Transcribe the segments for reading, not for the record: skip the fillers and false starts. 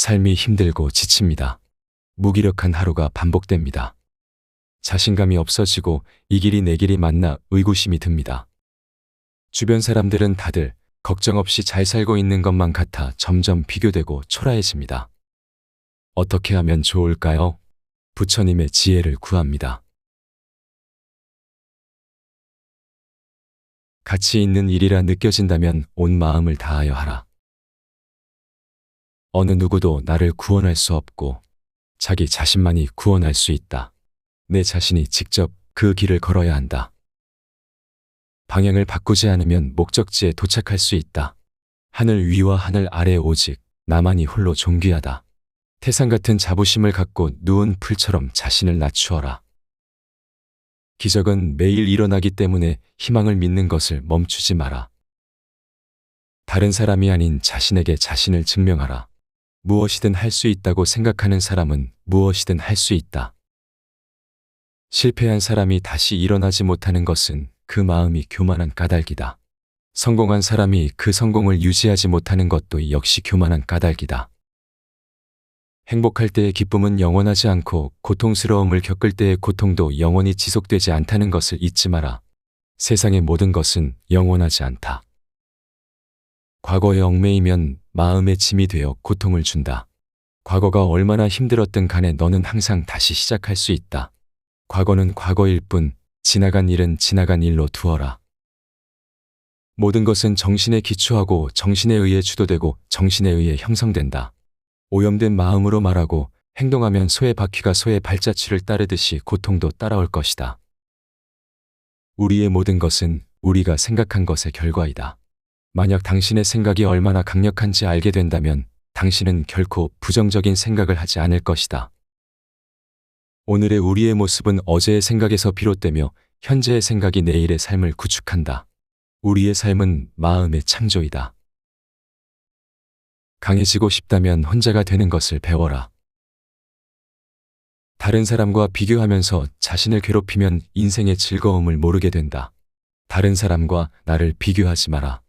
삶이 힘들고 지칩니다. 무기력한 하루가 반복됩니다. 자신감이 없어지고 이 길이 내 길이 맞나 의구심이 듭니다. 주변 사람들은 다들 걱정 없이 잘 살고 있는 것만 같아 점점 비교되고 초라해집니다. 어떻게 하면 좋을까요? 부처님의 지혜를 구합니다. 가치 있는 일이라 느껴진다면 온 마음을 다하여 하라. 어느 누구도 나를 구원할 수 없고 자기 자신만이 구원할 수 있다. 내 자신이 직접 그 길을 걸어야 한다. 방향을 바꾸지 않으면 목적지에 도착할 수 있다. 하늘 위와 하늘 아래 오직 나만이 홀로 존귀하다. 태산 같은 자부심을 갖고 누운 풀처럼 자신을 낮추어라. 기적은 매일 일어나기 때문에 희망을 믿는 것을 멈추지 마라. 다른 사람이 아닌 자신에게 자신을 증명하라. 무엇이든 할 수 있다고 생각하는 사람은 무엇이든 할 수 있다. 실패한 사람이 다시 일어나지 못하는 것은 그 마음이 교만한 까닭이다. 성공한 사람이 그 성공을 유지하지 못하는 것도 역시 교만한 까닭이다. 행복할 때의 기쁨은 영원하지 않고 고통스러움을 겪을 때의 고통도 영원히 지속되지 않다는 것을 잊지 마라. 세상의 모든 것은 영원하지 않다. 과거에 얽매이면 마음의 짐이 되어 고통을 준다. 과거가 얼마나 힘들었든 간에 너는 항상 다시 시작할 수 있다. 과거는 과거일 뿐 지나간 일은 지나간 일로 두어라. 모든 것은 정신에 기초하고 정신에 의해 주도되고 정신에 의해 형성된다. 오염된 마음으로 말하고 행동하면 소의 바퀴가 소의 발자취를 따르듯이 고통도 따라올 것이다. 우리의 모든 것은 우리가 생각한 것의 결과이다. 만약 당신의 생각이 얼마나 강력한지 알게 된다면 당신은 결코 부정적인 생각을 하지 않을 것이다. 오늘의 우리의 모습은 어제의 생각에서 비롯되며 현재의 생각이 내일의 삶을 구축한다. 우리의 삶은 마음의 창조이다. 강해지고 싶다면 혼자가 되는 것을 배워라. 다른 사람과 비교하면서 자신을 괴롭히면 인생의 즐거움을 모르게 된다. 다른 사람과 나를 비교하지 마라.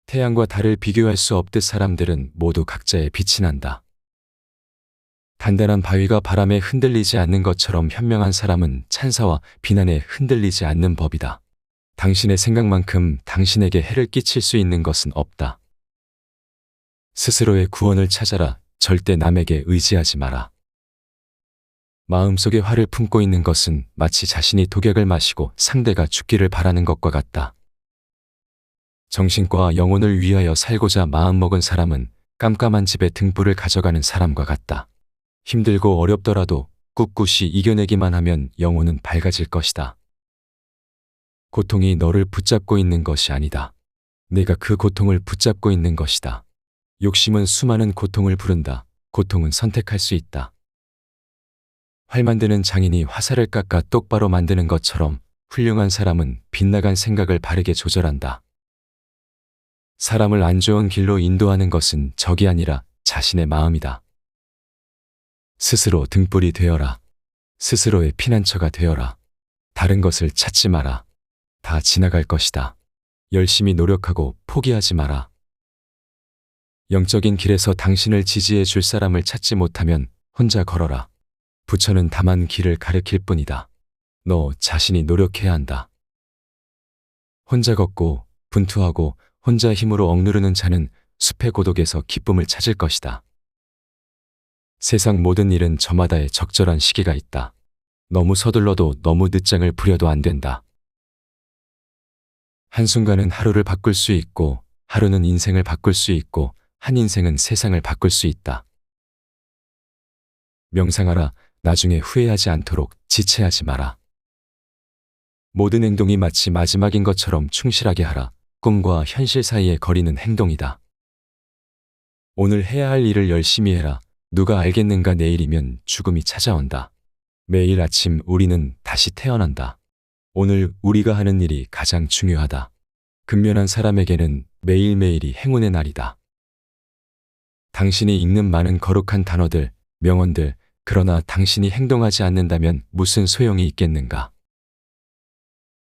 태양과 달을 비교할 수 없듯 사람들은 모두 각자의 빛이 난다. 단단한 바위가 바람에 흔들리지 않는 것처럼 현명한 사람은 찬사와 비난에 흔들리지 않는 법이다. 당신의 생각만큼 당신에게 해를 끼칠 수 있는 것은 없다. 스스로의 구원을 찾아라. 절대 남에게 의지하지 마라. 마음속에 화를 품고 있는 것은 마치 자신이 독약을 마시고 상대가 죽기를 바라는 것과 같다. 정신과 영혼을 위하여 살고자 마음먹은 사람은 깜깜한 집에 등불을 가져가는 사람과 같다. 힘들고 어렵더라도 꿋꿋이 이겨내기만 하면 영혼은 밝아질 것이다. 고통이 너를 붙잡고 있는 것이 아니다. 내가 그 고통을 붙잡고 있는 것이다. 욕심은 수많은 고통을 부른다. 고통은 선택할 수 있다. 활 만드는 장인이 화살을 깎아 똑바로 만드는 것처럼 훌륭한 사람은 빗나간 생각을 바르게 조절한다. 사람을 안 좋은 길로 인도하는 것은 적이 아니라 자신의 마음이다. 스스로 등불이 되어라. 스스로의 피난처가 되어라. 다른 것을 찾지 마라. 다 지나갈 것이다. 열심히 노력하고 포기하지 마라. 영적인 길에서 당신을 지지해 줄 사람을 찾지 못하면 혼자 걸어라. 부처는 다만 길을 가리킬 뿐이다. 너 자신이 노력해야 한다. 혼자 걷고 분투하고 혼자 힘으로 억누르는 자는 숲의 고독에서 기쁨을 찾을 것이다. 세상 모든 일은 저마다의 적절한 시기가 있다. 너무 서둘러도 너무 늦장을 부려도 안 된다. 한순간은 하루를 바꿀 수 있고 하루는 인생을 바꿀 수 있고 한 인생은 세상을 바꿀 수 있다. 명상하라. 나중에 후회하지 않도록 지체하지 마라. 모든 행동이 마치 마지막인 것처럼 충실하게 하라. 꿈과 현실 사이의 거리는 행동이다. 오늘 해야 할 일을 열심히 해라. 누가 알겠는가. 내일이면 죽음이 찾아온다. 매일 아침 우리는 다시 태어난다. 오늘 우리가 하는 일이 가장 중요하다. 근면한 사람에게는 매일매일이 행운의 날이다. 당신이 읽는 많은 거룩한 단어들, 명언들, 그러나 당신이 행동하지 않는다면 무슨 소용이 있겠는가?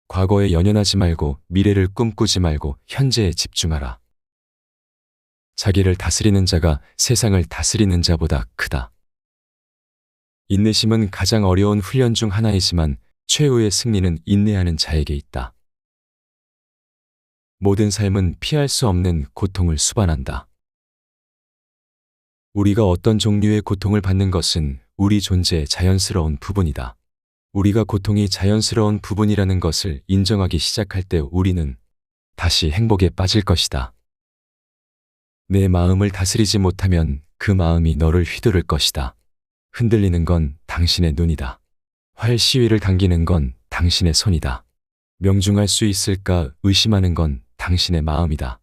과거에 연연하지 말고 미래를 꿈꾸지 말고 현재에 집중하라. 자기를 다스리는 자가 세상을 다스리는 자보다 크다. 인내심은 가장 어려운 훈련 중 하나이지만 최후의 승리는 인내하는 자에게 있다. 모든 삶은 피할 수 없는 고통을 수반한다. 우리가 어떤 종류의 고통을 받는 것은 우리 존재의 자연스러운 부분이다. 우리가 고통이 자연스러운 부분이라는 것을 인정하기 시작할 때 우리는 다시 행복에 빠질 것이다. 내 마음을 다스리지 못하면 그 마음이 너를 휘두를 것이다. 흔들리는 건 당신의 눈이다. 활 시위를 당기는 건 당신의 손이다. 명중할 수 있을까 의심하는 건 당신의 마음이다.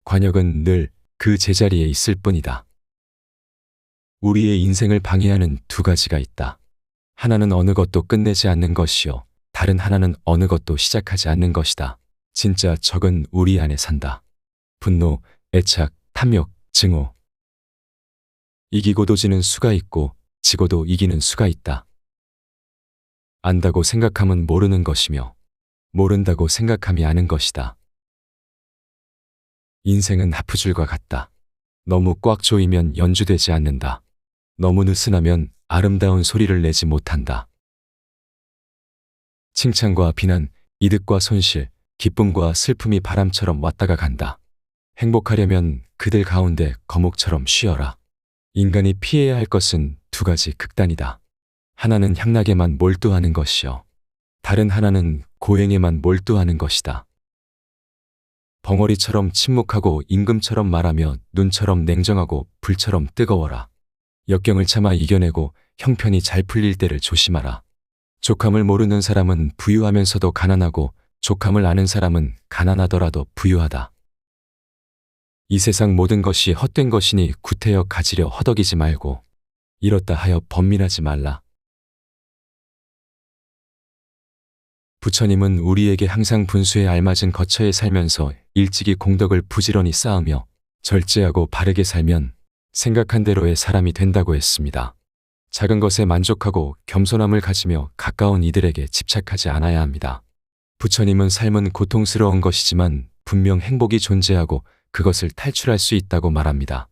관역은 늘 그 제자리에 있을 뿐이다. 우리의 인생을 방해하는 두 가지가 있다. 하나는 어느 것도 끝내지 않는 것이요. 다른 하나는 어느 것도 시작하지 않는 것이다. 진짜 적은 우리 안에 산다. 분노, 애착, 탐욕, 증오. 이기고도 지는 수가 있고 지고도 이기는 수가 있다. 안다고 생각함은 모르는 것이며 모른다고 생각함이 아는 것이다. 인생은 하프줄과 같다. 너무 꽉 조이면 연주되지 않는다. 너무 느슨하면 아름다운 소리를 내지 못한다. 칭찬과 비난, 이득과 손실, 기쁨과 슬픔이 바람처럼 왔다가 간다. 행복하려면 그들 가운데 거목처럼 쉬어라. 인간이 피해야 할 것은 두 가지 극단이다. 하나는 향락에만 몰두하는 것이요. 다른 하나는 고행에만 몰두하는 것이다. 벙어리처럼 침묵하고 임금처럼 말하며 눈처럼 냉정하고 불처럼 뜨거워라. 역경을 참아 이겨내고 형편이 잘 풀릴 때를 조심하라. 족함을 모르는 사람은 부유하면서도 가난하고 족함을 아는 사람은 가난하더라도 부유하다. 이 세상 모든 것이 헛된 것이니 구태여 가지려 허덕이지 말고 이렇다 하여 번민하지 말라. 부처님은 우리에게 항상 분수에 알맞은 거처에 살면서 일찍이 공덕을 부지런히 쌓으며 절제하고 바르게 살면 생각한 대로의 사람이 된다고 했습니다. 작은 것에 만족하고 겸손함을 가지며 가까운 이들에게 집착하지 않아야 합니다. 부처님은 삶은 고통스러운 것이지만 분명 행복이 존재하고 그것을 탈출할 수 있다고 말합니다.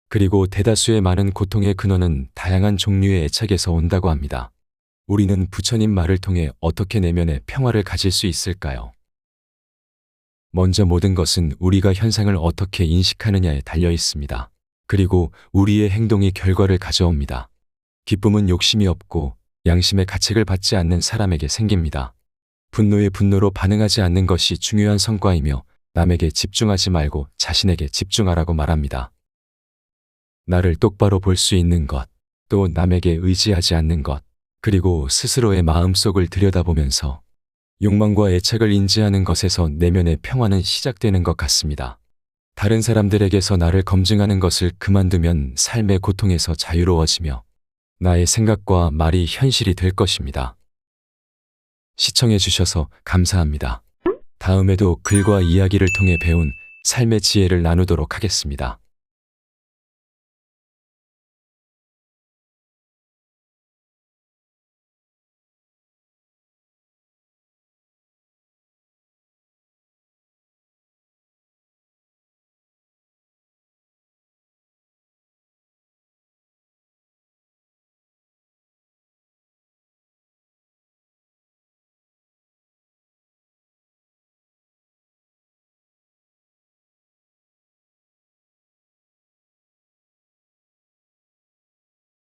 그리고 대다수의 많은 고통의 근원은 다양한 종류의 애착에서 온다고 합니다. 우리는 부처님 말을 통해 어떻게 내면의 평화를 가질 수 있을까요? 먼저 모든 것은 우리가 현상을 어떻게 인식하느냐에 달려 있습니다. 그리고 우리의 행동이 결과를 가져옵니다. 기쁨은 욕심이 없고 양심의 가책을 받지 않는 사람에게 생깁니다. 분노에 분노로 반응하지 않는 것이 중요한 성과이며 남에게 집중하지 말고 자신에게 집중하라고 말합니다. 나를 똑바로 볼 수 있는 것, 또 남에게 의지하지 않는 것, 그리고 스스로의 마음속을 들여다보면서 욕망과 애착을 인지하는 것에서 내면의 평화는 시작되는 것 같습니다. 다른 사람들에게서 나를 검증하는 것을 그만두면 삶의 고통에서 자유로워지며 나의 생각과 말이 현실이 될 것입니다. 시청해 주셔서 감사합니다. 다음에도 글과 이야기를 통해 배운 삶의 지혜를 나누도록 하겠습니다.